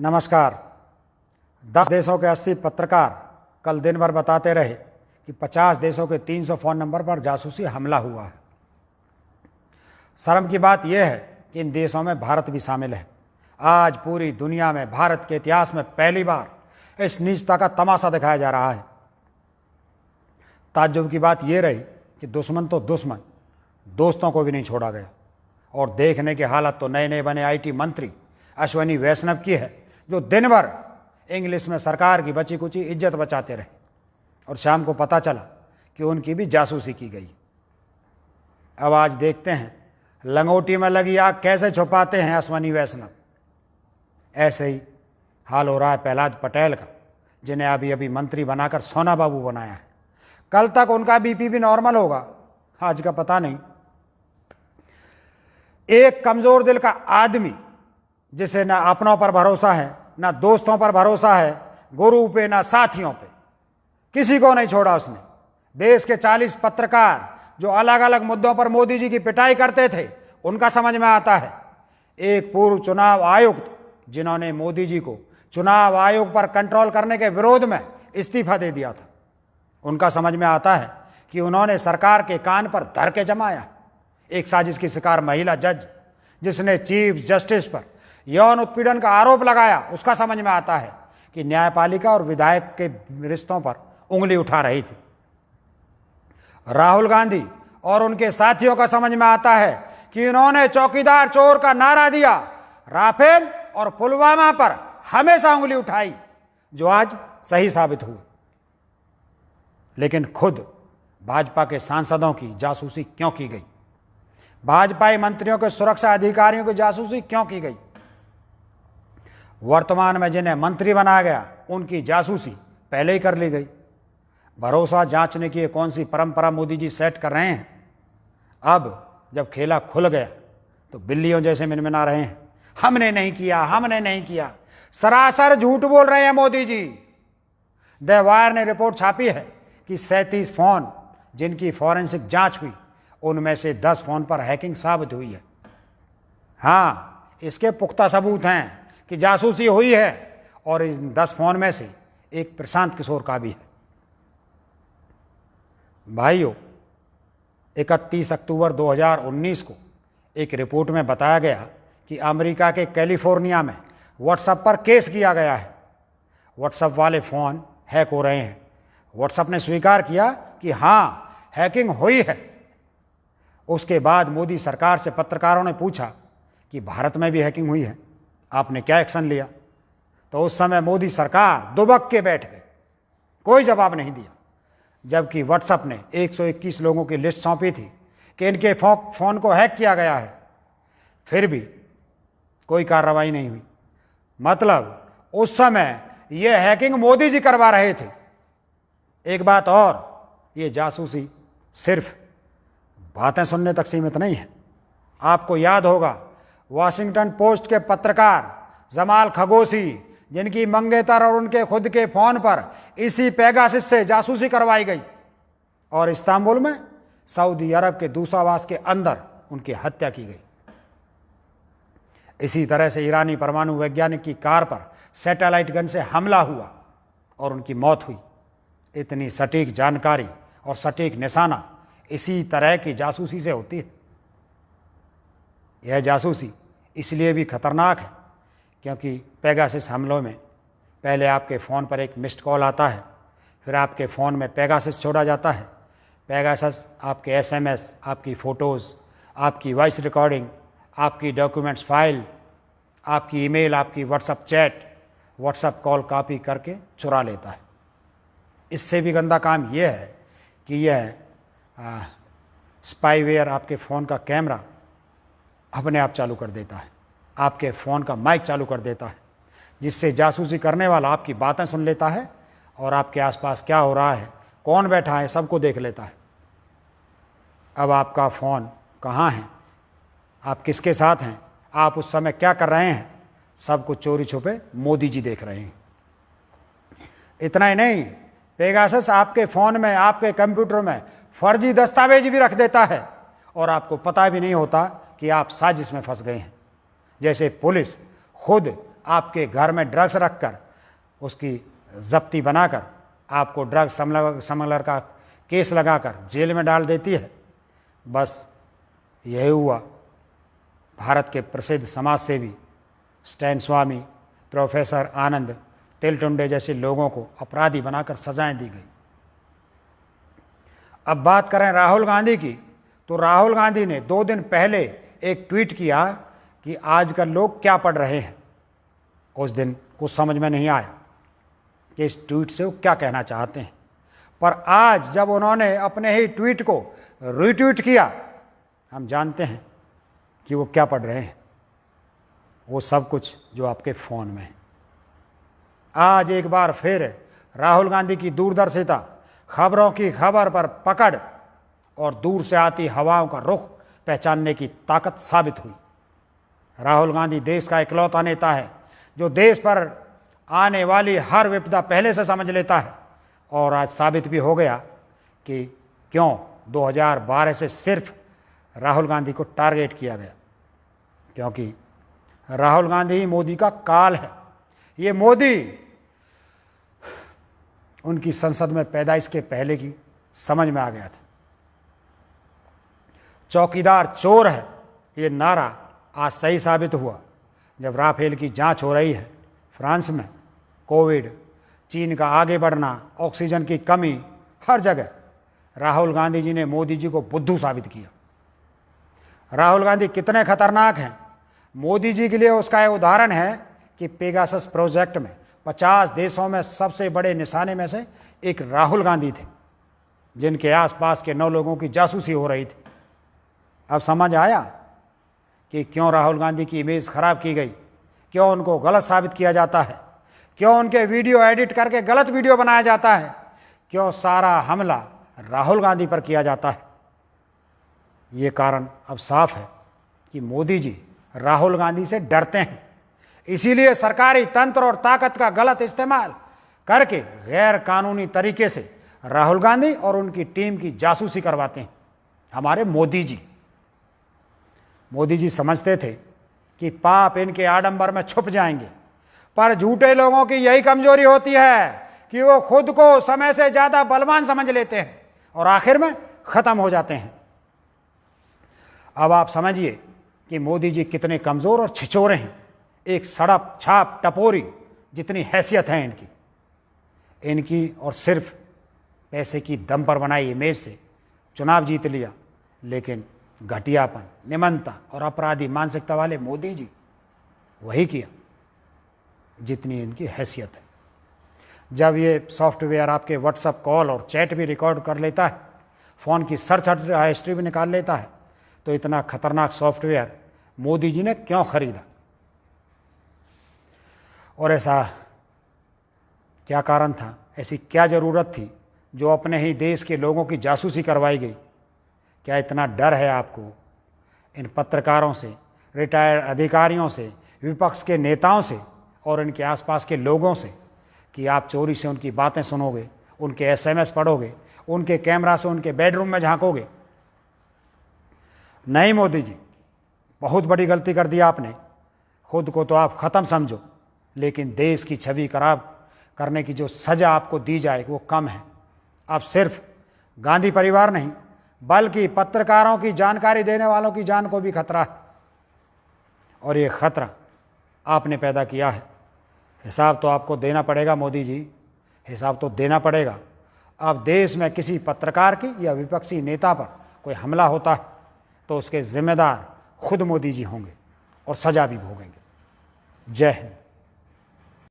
नमस्कार। 10 देशों के 80 पत्रकार कल दिन भर बताते रहे कि 50 देशों के 300 फ़ोन नंबर पर जासूसी हमला हुआ है। शर्म की बात यह है कि इन देशों में भारत भी शामिल है। आज पूरी दुनिया में भारत के इतिहास में पहली बार इस नीचता का तमाशा दिखाया जा रहा है। ताज्जुब की बात यह रही कि दुश्मन तो दुश्मन, दोस्तों को भी नहीं छोड़ा गया। और देखने की हालत तो नए नए बने आईटी मंत्री अश्विनी वैष्णव की है, जो दिन भर इंग्लिश में सरकार की बची कुची इज्जत बचाते रहे और शाम को पता चला कि उनकी भी जासूसी की गई। अब आज देखते हैं लंगोटी में लगी आग कैसे छुपाते हैं अश्विनी वैष्णव। ऐसे ही हाल हो रहा है प्रहलाद पटेल का, जिन्हें अभी अभी मंत्री बनाकर सोना बाबू बनाया है। कल तक उनका बीपी भी नॉर्मल होगा, आज का पता नहीं। एक कमजोर दिल का आदमी जिसे ना अपनों पर भरोसा है, ना दोस्तों पर भरोसा है, गुरु पे ना साथियों पे, किसी को नहीं छोड़ा उसने। देश के 40 पत्रकार जो अलग अलग मुद्दों पर मोदी जी की पिटाई करते थे, उनका समझ में आता है। एक पूर्व चुनाव आयुक्त जिन्होंने मोदी जी को चुनाव आयोग पर कंट्रोल करने के विरोध में इस्तीफा दे दिया था, उनका समझ में आता है कि उन्होंने सरकार के कान पर धर के जमाया। एक साजिश की शिकार महिला जज जिसने चीफ जस्टिस पर यौन उत्पीड़न का आरोप लगाया, उसका समझ में आता है कि न्यायपालिका और विधायक के रिश्तों पर उंगली उठा रही थी। राहुल गांधी और उनके साथियों का समझ में आता है कि इन्होंने चौकीदार चोर का नारा दिया, राफेल और पुलवामा पर हमेशा उंगली उठाई, जो आज सही साबित हुई। लेकिन खुद भाजपा के सांसदों की जासूसी क्यों की गई? भाजपाई मंत्रियों के सुरक्षा अधिकारियों की जासूसी क्यों की गई? वर्तमान में जिन्हें मंत्री बनाया गया, उनकी जासूसी पहले ही कर ली गई। भरोसा जांचने की कौन सी परंपरा मोदी जी सेट कर रहे हैं? अब जब खेला खुल गया तो बिल्लियों जैसे मिनमिना रहे हैं, हमने नहीं किया, हमने नहीं किया। सरासर झूठ बोल रहे हैं मोदी जी। द वायर ने रिपोर्ट छापी है कि 37 फोन जिनकी फॉरेंसिक जांच हुई, उनमें से 10 फोन पर हैकिंग साबित हुई है। हाँ, इसके पुख्ता सबूत हैं कि जासूसी हुई है, और इन 10 फोन में से एक प्रशांत किशोर का भी है। भाइयों, 31 अक्टूबर 2019 को एक रिपोर्ट में बताया गया कि अमेरिका के कैलिफोर्निया में व्हाट्सएप पर केस किया गया है। व्हाट्सएप वाले फ़ोन हैक हो रहे हैं। व्हाट्सएप ने स्वीकार किया कि हाँ, हैकिंग हुई है। उसके बाद मोदी सरकार से पत्रकारों ने पूछा कि भारत में भी हैकिंग हुई है, आपने क्या एक्शन लिया? तो उस समय मोदी सरकार दुबक के बैठ गई, कोई जवाब नहीं दिया। जबकि व्हाट्सएप ने 121 लोगों की लिस्ट सौंपी थी कि इनके फ़ोन को हैक किया गया है, फिर भी कोई कार्रवाई नहीं हुई। मतलब उस समय यह हैकिंग मोदी जी करवा रहे थे। एक बात और, ये जासूसी सिर्फ बातें सुनने तक सीमित नहीं है। आपको याद होगा वॉशिंगटन पोस्ट के पत्रकार जमाल खशोगी, जिनकी मंगेतर और उनके खुद के फोन पर इसी पेगासस से जासूसी करवाई गई, और इस्तांबुल में सऊदी अरब के दूतावास के अंदर उनकी हत्या की गई। इसी तरह से ईरानी परमाणु वैज्ञानिक की कार पर सैटेलाइट गन से हमला हुआ और उनकी मौत हुई। इतनी सटीक जानकारी और सटीक निशाना इसी तरह की जासूसी से होती है। यह जासूसी इसलिए भी खतरनाक है क्योंकि पेगासस हमलों में पहले आपके फ़ोन पर एक मिस्ड कॉल आता है, फिर आपके फ़ोन में पेगासस छोड़ा जाता है। पेगासस आपके एसएमएस, आपकी फ़ोटोज़, आपकी वॉइस रिकॉर्डिंग, आपकी डॉक्यूमेंट्स फाइल, आपकी ईमेल, आपकी WhatsApp chat, WhatsApp call copy करके चुरा लेता है। इससे भी गंदा काम यह है कि यह स्पाईवेयर आपके फ़ोन का कैमरा अपने आप चालू कर देता है, आपके फ़ोन का माइक चालू कर देता है, जिससे जासूसी करने वाला आपकी बातें सुन लेता है और आपके आसपास क्या हो रहा है, कौन बैठा है, सबको देख लेता है। अब आपका फ़ोन कहाँ है, आप किसके साथ हैं, आप उस समय क्या कर रहे हैं, सब कुछ चोरी छुपे मोदी जी देख रहे हैं। इतना ही नहीं, पेगासस आपके फ़ोन में, आपके कंप्यूटर में फर्जी दस्तावेज भी रख देता है और आपको पता भी नहीं होता कि आप साजिश में फंस गए हैं। जैसे पुलिस खुद आपके घर में ड्रग्स रखकर उसकी जब्ती बनाकर आपको ड्रग स्मगलर का केस लगाकर जेल में डाल देती है। बस यही हुआ। भारत के प्रसिद्ध समाज सेवी स्टैन स्वामी, प्रोफेसर आनंद तेलटुंडे जैसे लोगों को अपराधी बनाकर सजाएं दी गई। अब बात करें राहुल गांधी की, तो राहुल गांधी ने 2 दिन पहले एक ट्वीट किया कि आजकल लोग क्या पढ़ रहे हैं। उस दिन कुछ समझ में नहीं आया कि इस ट्वीट से वो क्या कहना चाहते हैं, पर आज जब उन्होंने अपने ही ट्वीट को रीट्वीट किया, हम जानते हैं कि वो क्या पढ़ रहे हैं। वो सब कुछ जो आपके फ़ोन में है। आज एक बार फिर राहुल गांधी की दूरदर्शिता खबरों की खबर पर पकड़ और दूर से आती हवाओं का रुख पहचानने की ताकत साबित हुई। राहुल गांधी देश का इकलौता नेता है जो देश पर आने वाली हर विपदा पहले से समझ लेता है, और आज साबित भी हो गया कि क्यों 2012 से सिर्फ राहुल गांधी को टारगेट किया गया, क्योंकि राहुल गांधी ही मोदी का काल है। ये मोदी उनकी संसद में पैदाइश के पहले की समझ में आ गया था। चौकीदार चोर है, ये नारा आज सही साबित हुआ जब राफेल की जांच हो रही है फ्रांस में। कोविड, चीन का आगे बढ़ना, ऑक्सीजन की कमी, हर जगह राहुल गांधी जी ने मोदी जी को बुद्धू साबित किया। राहुल गांधी कितने खतरनाक हैं, मोदी जी के लिए उसका एक उदाहरण है कि पेगासस प्रोजेक्ट में 50 देशों में सबसे बड़े निशाने में से एक राहुल गांधी थे, जिनके आसपास के 9 लोगों की जासूसी हो रही थी। अब समझ आया कि क्यों राहुल गांधी की इमेज खराब की गई, क्यों उनको गलत साबित किया जाता है, क्यों उनके वीडियो एडिट करके गलत वीडियो बनाया जाता है, क्यों सारा हमला राहुल गांधी पर किया जाता है। ये कारण अब साफ है कि मोदी जी राहुल गांधी से डरते हैं, इसीलिए सरकारी तंत्र और ताकत का गलत इस्तेमाल करके गैर कानूनी तरीके से राहुल गांधी और उनकी टीम की जासूसी करवाते हैं। हमारे मोदी जी समझते थे कि पाप इनके आडंबर में छुप जाएंगे, पर झूठे लोगों की यही कमजोरी होती है कि वो खुद को समय से ज्यादा बलवान समझ लेते हैं और आखिर में खत्म हो जाते हैं। अब आप समझिए कि मोदी जी कितने कमजोर और छिछोरे हैं। एक सड़प छाप टपोरी जितनी हैसियत है इनकी और सिर्फ पैसे की दम पर बनाई इमेज से चुनाव जीत लिया, लेकिन घटियापन, निमनता और अपराधी मानसिकता वाले मोदी जी वही किया जितनी इनकी हैसियत है। जब ये सॉफ्टवेयर आपके व्हाट्सएप कॉल और चैट भी रिकॉर्ड कर लेता है, फ़ोन की सर्च हिस्ट्री भी निकाल लेता है, तो इतना खतरनाक सॉफ्टवेयर मोदी जी ने क्यों खरीदा और ऐसा क्या कारण था, ऐसी क्या ज़रूरत थी जो अपने ही देश के लोगों की जासूसी करवाई गई। क्या इतना डर है आपको इन पत्रकारों से, रिटायर्ड अधिकारियों से, विपक्ष के नेताओं से और इनके आसपास के लोगों से कि आप चोरी से उनकी बातें सुनोगे, उनके एसएमएस पढ़ोगे, उनके कैमरा से उनके बेडरूम में झांकोगे? नहीं मोदी जी, बहुत बड़ी गलती कर दी आपने। खुद को तो आप ख़त्म समझो, लेकिन देश की छवि खराब करने की जो सज़ा आपको दी जाए वो कम है। अब सिर्फ गांधी परिवार नहीं बल्कि पत्रकारों की जानकारी देने वालों की जान को भी खतरा है, और ये खतरा आपने पैदा किया है। हिसाब तो आपको देना पड़ेगा मोदी जी, हिसाब तो देना पड़ेगा। अब देश में किसी पत्रकार की या विपक्षी नेता पर कोई हमला होता है तो उसके जिम्मेदार खुद मोदी जी होंगे और सज़ा भी भोगेंगे। जय हिंद।